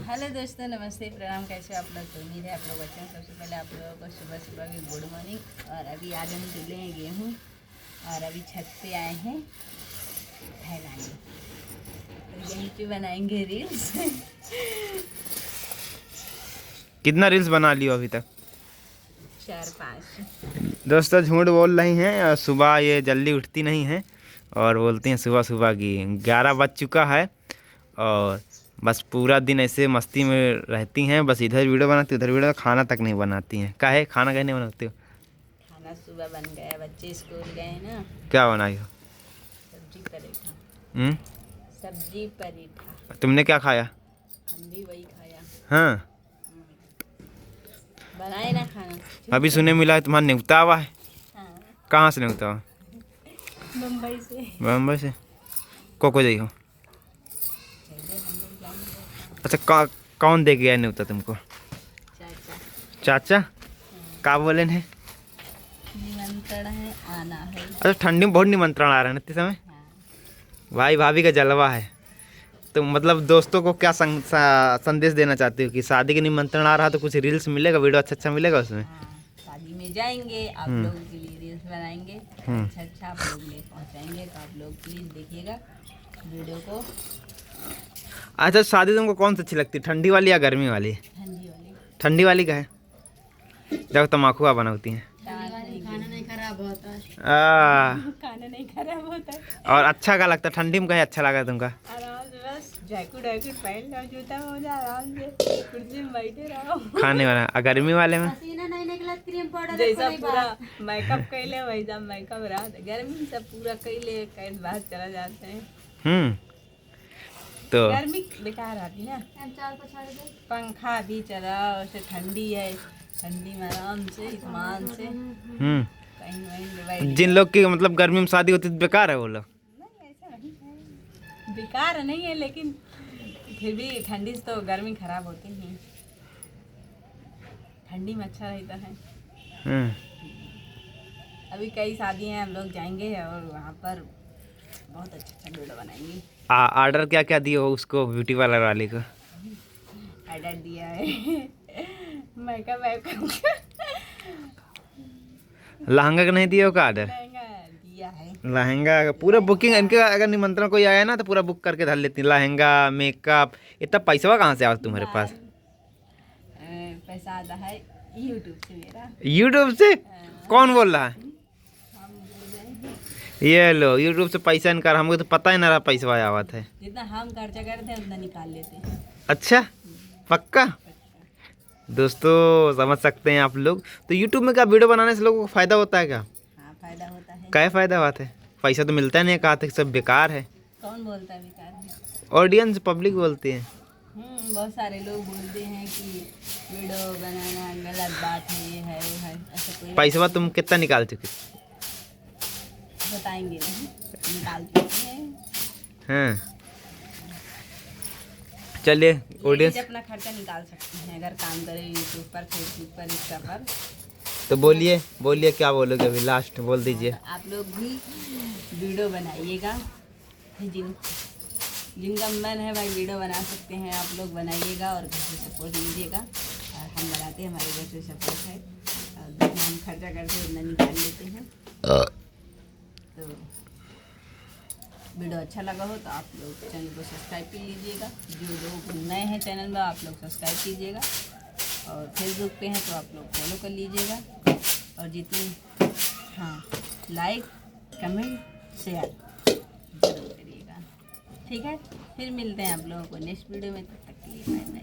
Hello दोस्तों, नमस्ते, प्रणाम। कैसे हो आप लोग? तो उम्मीद है आप लोग अच्छे हैं। सबसे पहले आप लोगों को सुबह सुबह की गुड मॉर्निंग। और अभी आज हम तुले हैं गेहूँ और अभी छत पे आए हैं फैलाने। तो यहीं पे बनाएंगे रील्स। कितना रील्स बना लियो अभी तक? 4-5। दोस्तों झूठ बोल रही हैं और सुबह ये जल्दी उठती नहीं हैं और बोलती हैं सुबह सुबह की 11 बज चुका है और बस पूरा दिन ऐसे मस्ती में रहती हैं। बस इधर वीडियो बनाती उधर वीडियो, खाना तक नहीं बनाती हैं। काहे खाना कहने बनाती हो? खाना सुबह बन गया, बच्चे स्कूल गए ना। क्या बनाई हो? सब्जी पराठा। हम्म? सब्जी पराठा। तुमने क्या खाया? हम भी वही खाया। हाँ, बनाए ना खाना। अभी सुने मिला है तुम्हारा न्योता हुआ है। हाँ, कहाँ से न्योता हुआ? मुंबई से। बम्बई से। को जाइ हो? चलिए हम लोग जाएंगे। अच्छा, कौन दे गया न्योता तुमको? चाचा। चाचा? का बोले हैं? निमंत्रण है, आना है। अच्छा, ठंडी में बहुत निमंत्रण आ रहा है ना इस समय। हाँ। भाई भाभी का जलवा है। तो मतलब दोस्तों को क्या संदेश देना चाहती हो कि शादी के निमंत्रण आ रहा तो कुछ रील्स मिलेगा, वीडियो अच्छा अच्छा मिलेगा उसमें? हाँ, शादी में जाएंगे, आप लोगों के लिए रील्स बनाएंगे। अच्छा अच्छा आप लोग ले पहुँचाएंगे, तो आप लोग प्लीज़ देखिएगा वीडियो को। अच्छा, शादी तुमको कौन सी अच्छी लगती है, ठंडी वाली या गर्मी वाली? ठंडी वाली। ठंडी वाली का है जब तम्बाकू बनाती हैं। खाना नहीं खराब होता है। खाना नहीं खराब होता है। और अच्छा का लगता है ठंडी में? कहीं अच्छा लगा तुमका? आराम से बस जैकेट वैकेट पहन लो, जूता मोजा, आराम से कुर्सी में बैठे रहो। खाने वाला और गर्मी वाले में पसीना नहीं निकला, क्रीम पाउडर जैसा पूरा मेकअप कैले वैसा मेकअप रहा। गर्मी से पूरा कैले कैसे बाहर चला जाते हैं। तो गर्मी बेकार आती ना। पंखा भी चला, उसे ठंडी है, ठंडी में आराम से इत्मीनान से कहीं वहीं पे बैठ जिन लोग की मतलब गर्मी में शादी होती है तो बेकार है वो लोग? नहीं, ऐसा नहीं है, बेकार नहीं है, लेकिन फिर भी ठंडी से तो गर्मी खराब होती ही। ठंडी में अच्छा रहता है। अभी कई शादी हैं, हम लोग जाएंगे और वहाँ पर बहुत अच्छा वीडियो बनाएंगे। ऑर्डर क्या क्या दिए हो उसको, ब्यूटी पार्लर वाले को? ऑर्डर दिया है मेकअप वेकअप लहंगा का नहीं दिए हो का ऑर्डर? लहंगा दिया है। लहंगा का पूरा बुकिंग इनके, अगर निमंत्रण कोई आया ना तो पूरा बुक करके धर लेती, लहंगा मेकअप। इतना पैसा कहाँ से आया तुम्हारे पास? पैसा आता है यूट्यूब से मेरा। यूट्यूब से? कौन बोल रहा है? हम बोल रहे हैं, ये लो, यूट्यूब से पैसा इनकार, हमको तो पता ही ना रहा पैसा आया हुआ था। जितना हम खर्चा करते हैं उतना निकाल लेते हैं। अच्छा, पक्का? दोस्तों समझ सकते हैं आप लोग। तो यूट्यूब में क्या वीडियो बनाने से लोगों को फायदा होता है क्या? हाँ, फायदा होता है। क्या फायदा बात है? पैसा तो मिलता नहीं है, कहा था कि सब बेकार है। कौन बोलता है बेकार है? ऑडियंस पब्लिक बोलती है। बहुत सारे लोग बोलते हैं कि वीडियो बनाना गलत बात है, ये है वो है, ऐसा कोई पैसा तुम कितना निकाल चुके? बताएंगे नहीं, निकालते हैं। हाँ, चलिए ऑडियंस। अपना खर्चा निकाल सकते हैं अगर काम करें यूट्यूब पर, फेसबुक पर, इंस्टा पर। तो बोलिए बोलिए, क्या बोलोगे अभी, लास्ट बोल दीजिए। आप लोग भी वीडियो बनाइएगा, जिनका मन है भाई वीडियो बना सकते हैं, आप लोग बनाइएगा और घर से सपोर्ट लीजिएगा। और हम बनाते हैं, हमारे घर से सपोर्ट है और जितना हम खर्चा करते हैं उतना निकाल लेते हैं। तो वीडियो अच्छा लगा हो तो आप लोग चैनल को सब्सक्राइब कर लीजिएगा। जो लोग नए हैं चैनल में, आप लोग सब्सक्राइब कीजिएगा। और फेसबुक पे हैं तो आप लोग फॉलो कर लीजिएगा। और जितनी लाइक कमेंट शेयर जरूर करिएगा। ठीक है, फिर मिलते हैं आप लोगों को नेक्स्ट वीडियो में। तब तक के लिए बाय बाय।